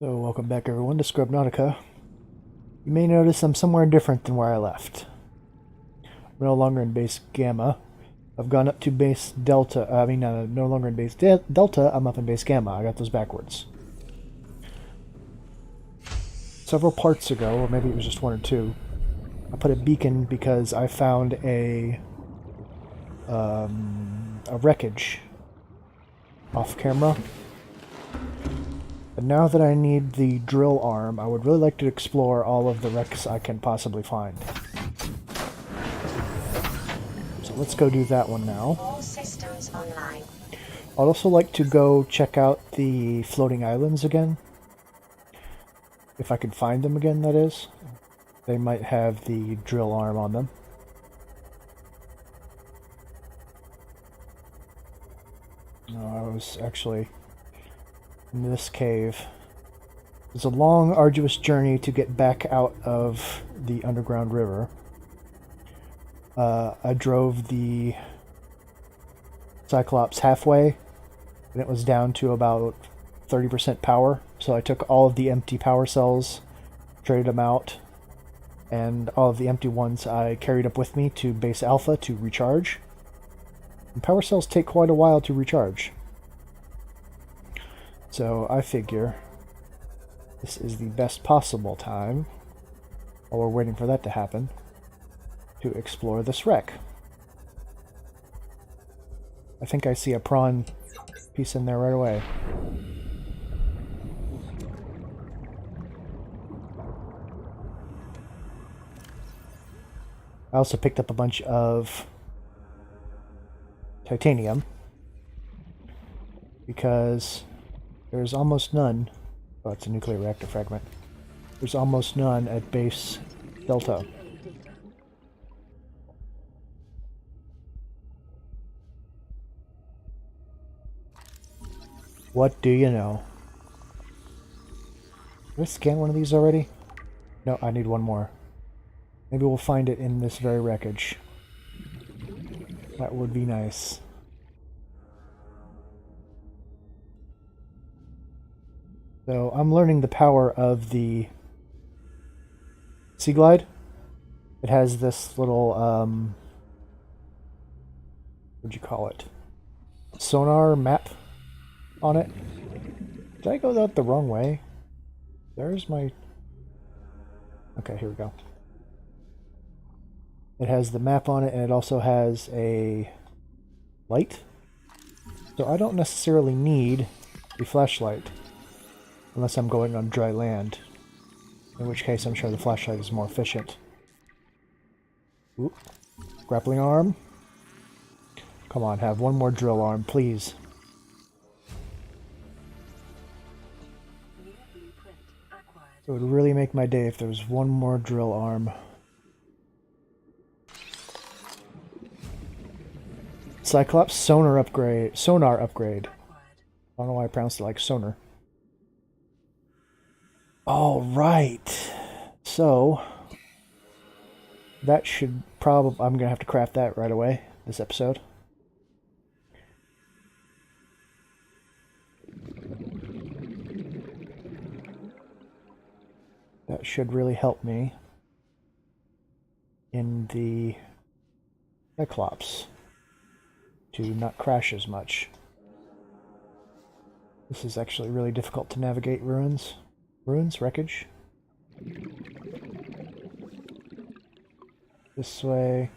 So welcome back everyone to Scrubnautica. You may notice I'm somewhere different than where I left. I'm no longer in base Gamma. I've gone up to base Delta. No longer in base Delta, I'm up in base Gamma. I got those backwards. Several parts ago, or maybe it was just one or two, I put a beacon because I found a wreckage off camera. But now that I need the drill arm, I would really like to explore all of the wrecks I can possibly find. So let's go do that one now. All systems online. I'd also like to go check out the floating islands again. If I could find them again, that is. They might have the drill arm on them. No, I was actually in this cave. It's a long, arduous journey to get back out of the underground river. I drove the Cyclops halfway, and it was down to about 30% power. So I took all of the empty power cells, traded them out, and all of the empty ones I carried up with me to base Alpha to recharge. And power cells take quite a while to recharge. So I figure this is the best possible time, while we're waiting for that to happen, to explore this wreck. I think I see a prawn piece in there right away. I also picked up a bunch of titanium because there's almost none. Oh, it's a nuclear reactor fragment. There's almost none at base Delta. What do you know? Did I scan one of these already? No, I need one more. Maybe we'll find it in this very wreckage. That would be nice. So I'm learning the power of the Sea Glide. It has this little, what'd you call it? Sonar map on it. Did I go out the wrong way? There's my... Okay, here we go. It has the map on it, and it also has a light. So I don't necessarily need a flashlight unless I'm going on dry land, in which case I'm sure the flashlight is more efficient. Oop. Grappling arm. Come on, have one more drill arm, please. It would really make my day if there was one more drill arm. Cyclops sonar upgrade. I don't know why I pronounced it like sonar. All right. So that should probably... I'm going to have to craft that right away, this episode. That should really help me in the Cyclops to not crash as much. This is actually really difficult to navigate ruins. Wreckage. This way.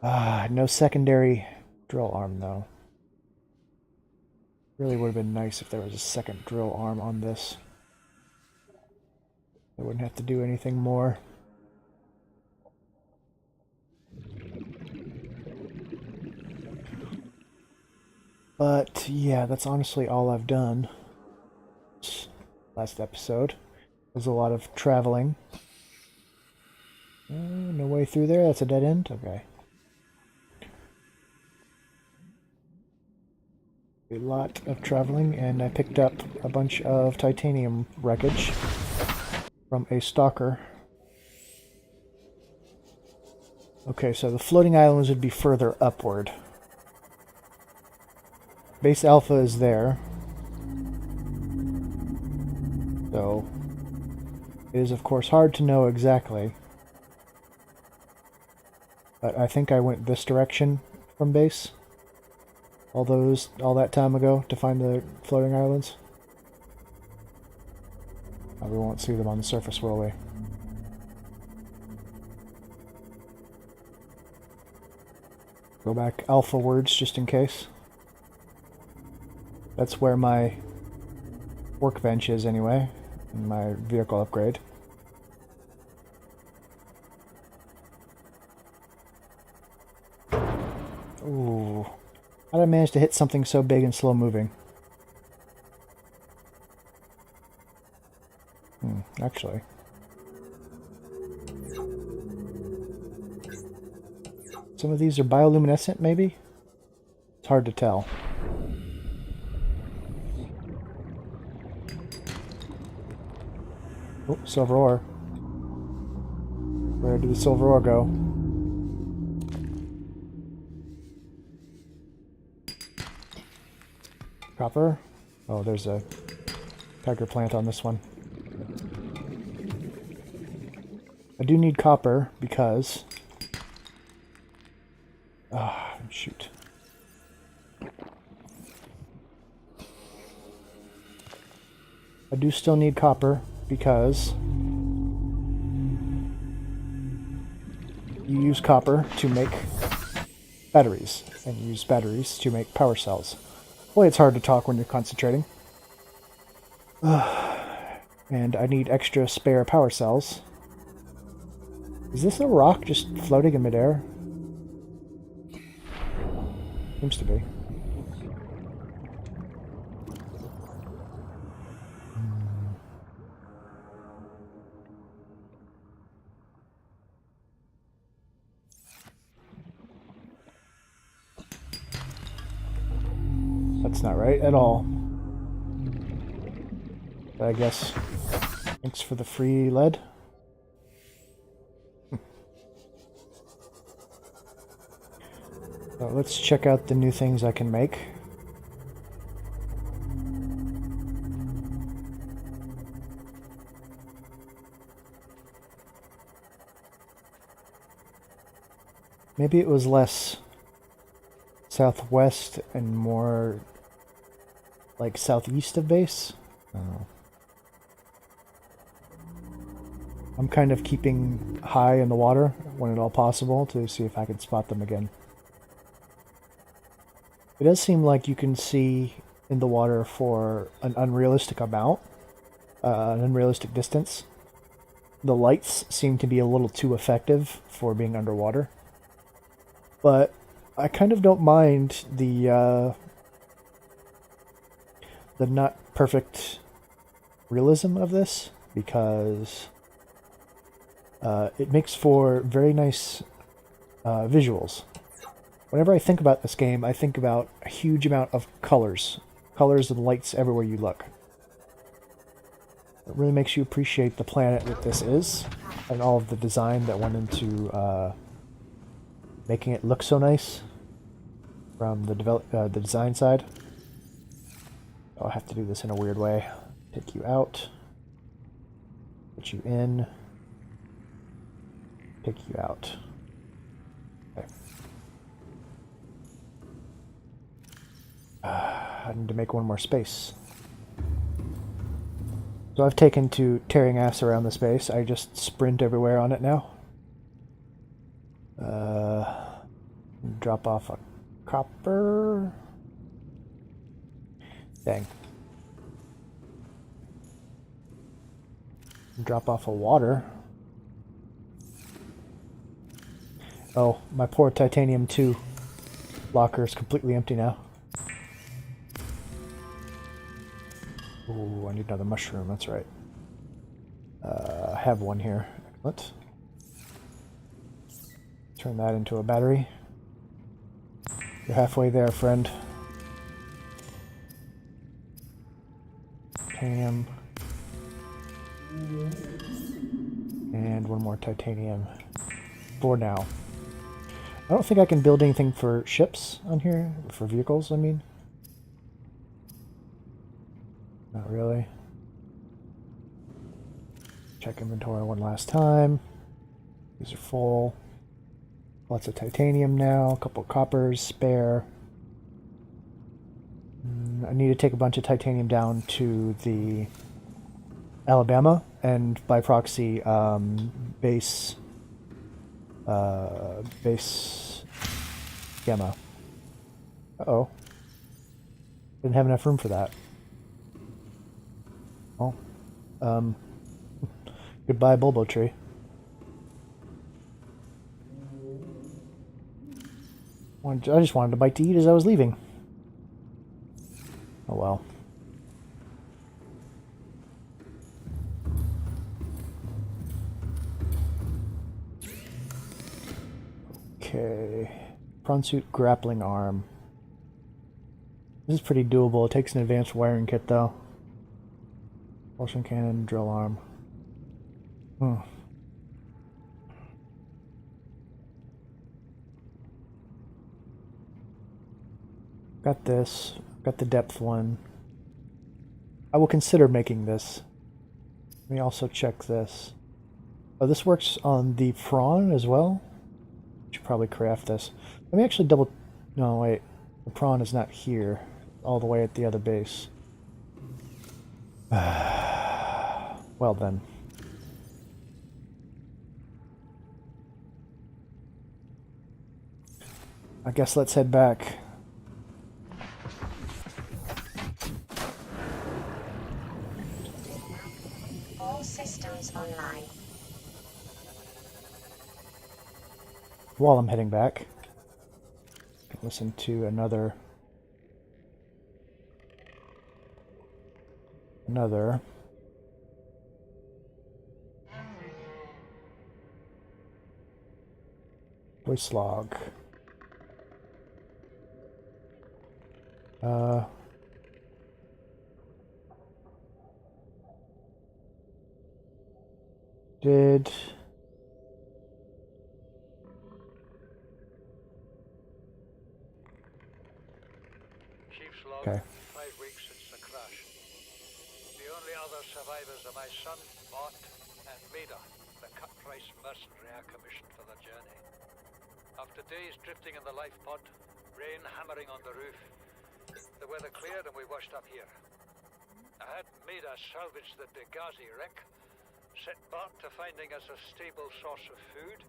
No secondary drill arm though. Really would have been nice if there was a second drill arm on this. I wouldn't have to do anything more. But yeah, that's honestly all I've done. Last episode was a lot of traveling. No way through there. That's a dead end. Okay. A lot of traveling, and I picked up a bunch of titanium wreckage from a stalker. Okay, so the floating islands would be further upward. Base Alpha is there. So it is of course hard to know exactly. But I think I went this direction from base all that time ago to find the floating islands. We won't see them on the surface, will we? Go back alpha words just in case. That's where my workbench is anyway, and my vehicle upgrade. Ooh. How did I manage to hit something so big and slow moving? Actually. Some of these are bioluminescent, maybe? It's hard to tell. Oh, silver ore. Where did the silver ore go? Copper? Oh, there's a tiger plant on this one. I do need copper because... shoot. I do still need copper because you use copper to make batteries, and you use batteries to make power cells. Boy, it's hard to talk when you're concentrating. And I need extra spare power cells. Is this a rock just floating in midair? Seems to be. That's not right at all. But I guess thanks for the free lead. So let's check out the new things I can make. Maybe it was less southwest and more like southeast of base. I don't know. I'm kind of keeping high in the water when at all possible to see if I can spot them again. It does seem like you can see in the water for an unrealistic amount, an unrealistic distance. The lights seem to be a little too effective for being underwater. But I kind of don't mind the not perfect realism of this, because it makes for very nice visuals. Whenever I think about this game, I think about a huge amount of colors. Colors and lights everywhere you look. It really makes you appreciate the planet that this is, and all of the design that went into making it look so nice from the design side. I'll have to do this in a weird way. Take you out. Put you in. Take you out. Okay. I need to make one more space. So I've taken to tearing ass around the space. I just sprint everywhere on it now. Drop off a copper. Dang. Drop off a water. Oh, my poor titanium 2 locker is completely empty now. Ooh, I need another mushroom, that's right. I have one here. Excellent. Turn that into a battery. You're halfway there, friend. Titanium. And one more titanium. For now. I don't think I can build anything for ships on here. For vehicles, I mean. Not really. check inventory one last time. These are full. Lots of titanium now, a couple coppers spare. I need to take a bunch of titanium down to the Alabama and by proxy base gamma. Uh-oh. Didn't have enough room for that. Oh. Goodbye, Bulbo tree. I just wanted a bite to eat as I was leaving. Oh well. Okay. Prawn suit grappling arm. This is pretty doable. It takes an advanced wiring kit though. Propulsion cannon, drill arm. Got this. Got the depth one. I will consider making this. Let me also check this. Oh, this works on the prawn as well? Should probably craft this. Let me actually double... No, wait. The prawn is not here. All the way at the other base. Well then. I guess let's head back. All systems online. While I'm heading back, I can listen to another voice log. Did Chief's log, okay. 5 weeks since the crash. The only other survivors are my son, Mott, and Maida, the cut-price mercenary I commissioned for the journey. After days drifting in the life pod, rain hammering on the roof, the weather cleared and we washed up here. I had Maida salvage the Degazi wreck, set Bart to finding us a stable source of food.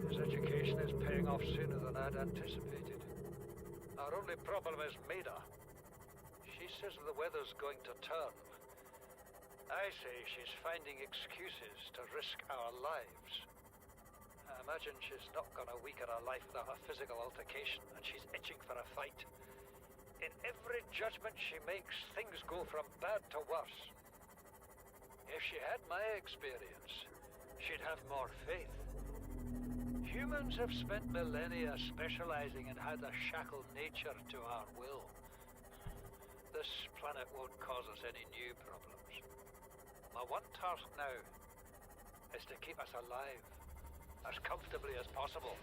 His education is paying off sooner than I'd anticipated. Our only problem is Maida. She says the weather's going to turn. I say she's finding excuses to risk our lives. I imagine she's not gonna weaken her life without a physical altercation, and she's itching for a fight. In every judgment she makes, things go from bad to worse. If she had my experience, she'd have more faith. Humans have spent millennia specializing in how to shackle nature to our will. This planet won't cause us any new problems. My one task now is to keep us alive, as comfortably as possible,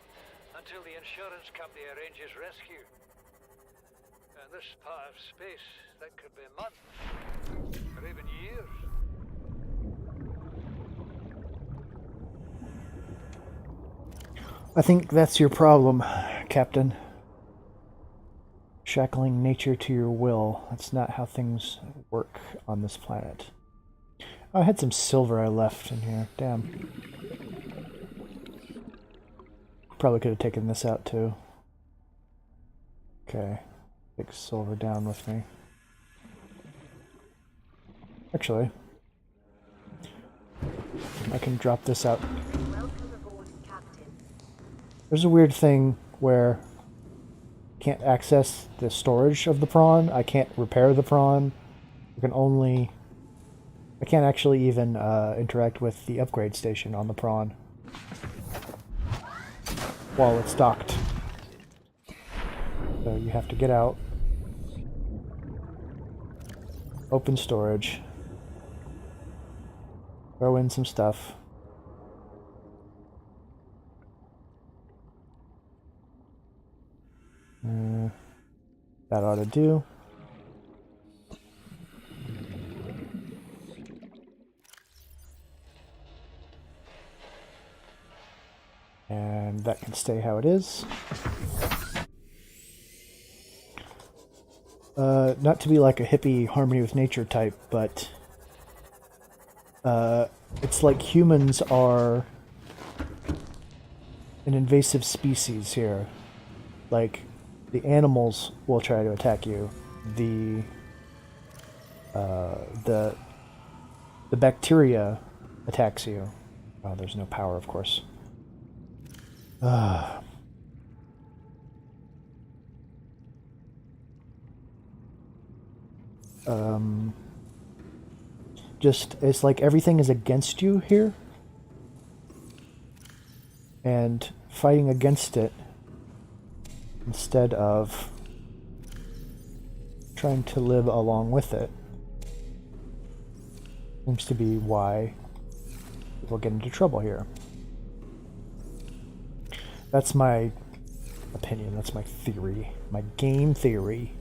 until the insurance company arranges rescue. In this part of space, that could be months, or even years. I think that's your problem, Captain. Shackling nature to your will. That's not how things work on this planet. Oh, I had some silver I left in here. Damn. Probably could have taken this out too. Okay. Take silver down with me. Actually, I can drop this out. Welcome aboard, Captain. There's a weird thing where I can't access the storage of the prawn. I can't repair the prawn. I can't actually even interact with the upgrade station on the prawn while it's docked. So you have to get out, open storage, throw in some stuff. That ought to do. and that can stay how it is. Not to be like a hippie harmony with nature type, but it's like humans are an invasive species here. Like, the animals will try to attack you. The bacteria attacks you. Oh, there's no power, of course. Just, it's like everything is against you here. And fighting against it instead of trying to live along with it seems to be why people get into trouble here. That's my opinion, that's my theory, my game theory.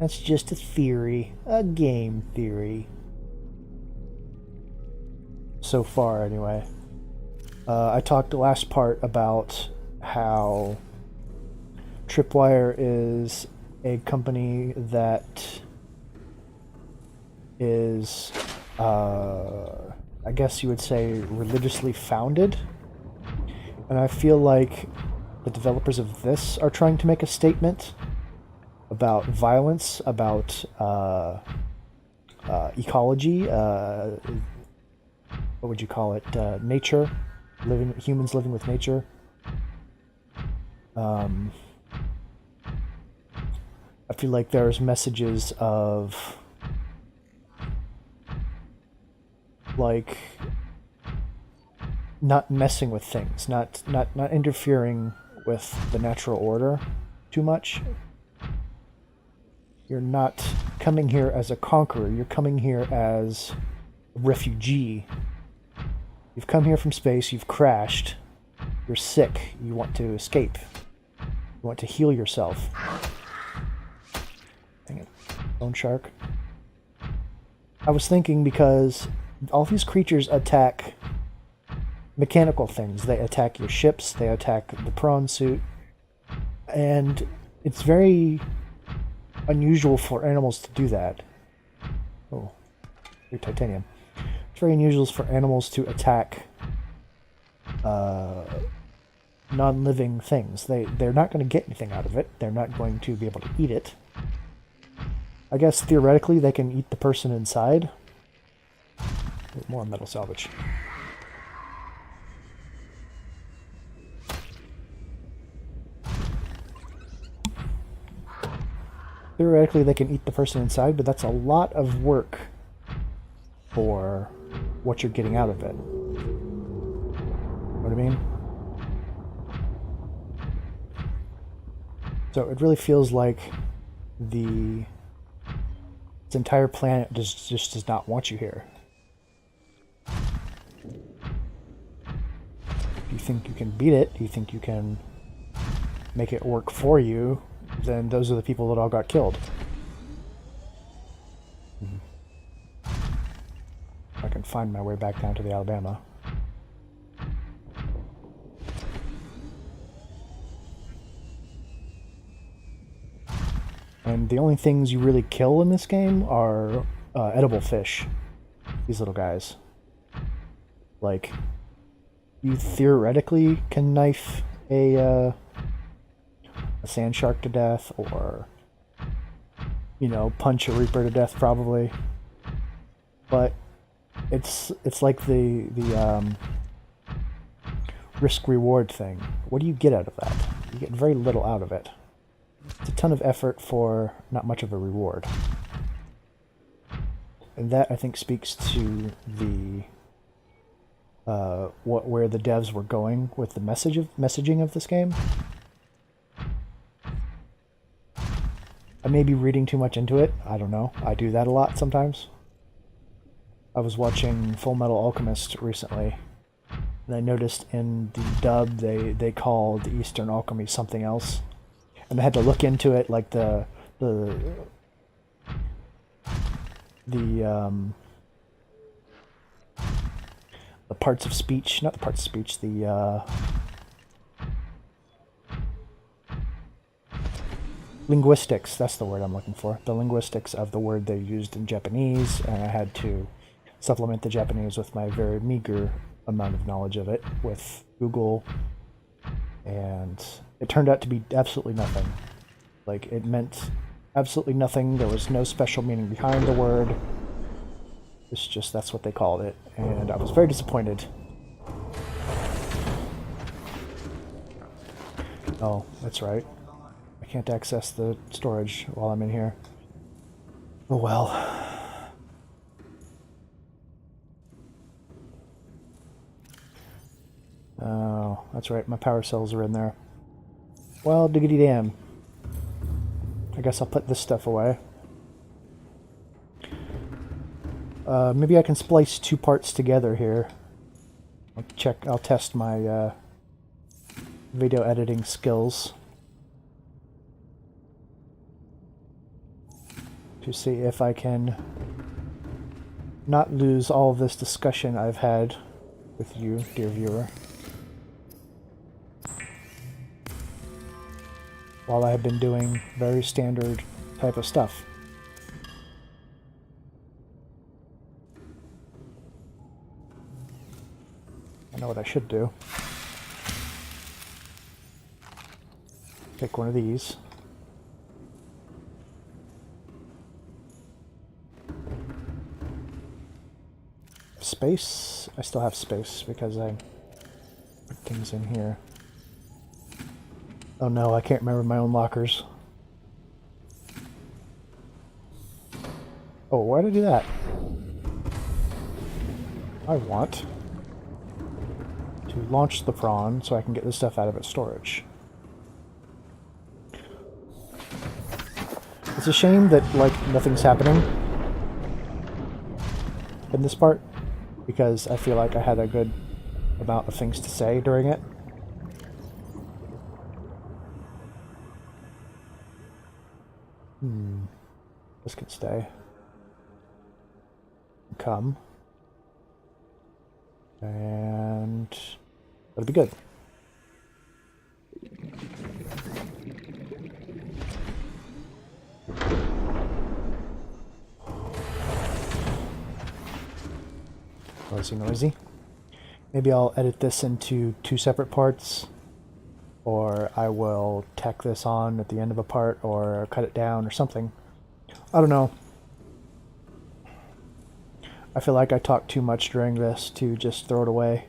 That's just a theory, a game theory. So far, anyway. I talked the last part about how Tripwire is a company that is, I guess you would say, religiously founded. And I feel like the developers of this are trying to make a statement about violence, about ecology, what would you call it? Nature, humans living with nature. I feel like there's messages of like not messing with things, not interfering with the natural order too much. You're not coming here as a conqueror, you're coming here as a refugee. You've come here from space, you've crashed, you're sick, you want to escape. You want to heal yourself. Dang it. Bone shark. I was thinking because all these creatures attack mechanical things. They attack your ships, they attack the prawn suit. And it's very unusual for animals to do that. Oh, you're titanium. It's very unusual for animals to attack non-living things. They're not going to get anything out of it. They're not going to be able to eat it. I guess theoretically they can eat the person inside. More metal salvage. Theoretically they can eat the person inside, but that's a lot of work for what you're getting out of it. Know what I mean? So it really feels like this entire planet just does not want you here. If you think you can beat it, you think you can make it work for you, then those are the people that all got killed. I can find my way back down to the Alabama. And the only things you really kill in this game are edible fish. These little guys. Like, you theoretically can knife a sand shark to death, or, you know, punch a reaper to death probably. But it's like the risk-reward thing. What do you get out of that? You get very little out of it. It's a ton of effort for not much of a reward. And that, I think, speaks to the where the devs were going with the messaging of this game. I may be reading too much into it. I don't know. I do that a lot sometimes. I was watching Full Metal Alchemist recently, and I noticed in the dub they called the Eastern Alchemy something else. And I had to look into it, like the parts of speech, not the parts of speech, the linguistics, that's the word I'm looking for. The linguistics of the word they used in Japanese, and I had to supplement the Japanese with my very meager amount of knowledge of it with Google, and it turned out to be absolutely nothing. Like, it meant absolutely nothing. There was no special meaning behind the word. It's just, that's what they called it, and I was very disappointed. Oh, that's right. I can't access the storage while I'm in here. Oh well. Oh, that's right. My power cells are in there. Well, diggity damn. I guess I'll put this stuff away. Maybe I can splice two parts together here. I'll test my video editing skills to see if I can not lose all of this discussion I've had with you, dear viewer, while I have been doing very standard type of stuff. I know what I should do. Take one of these. Space? I still have space because I put things in here. Oh no, I can't remember my own lockers. Oh, why did I do that? I want to launch the prawn so I can get this stuff out of its storage. It's a shame that, like, nothing's happening in this part, because I feel like I had a good amount of things to say during it. This can stay. Come. And that'll be good. Noisy, noisy. Maybe I'll edit this into two separate parts, or I will tack this on at the end of a part, or cut it down or something. I don't know. I feel like I talked too much during this to just throw it away.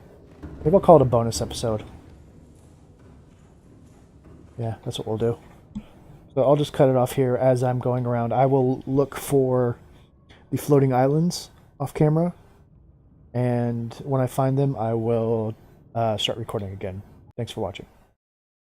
Maybe I'll call it a bonus episode. Yeah, that's what we'll do. So I'll just cut it off here as I'm going around. I will look for the floating islands off camera, and when I find them, I will start recording again. Thanks for watching.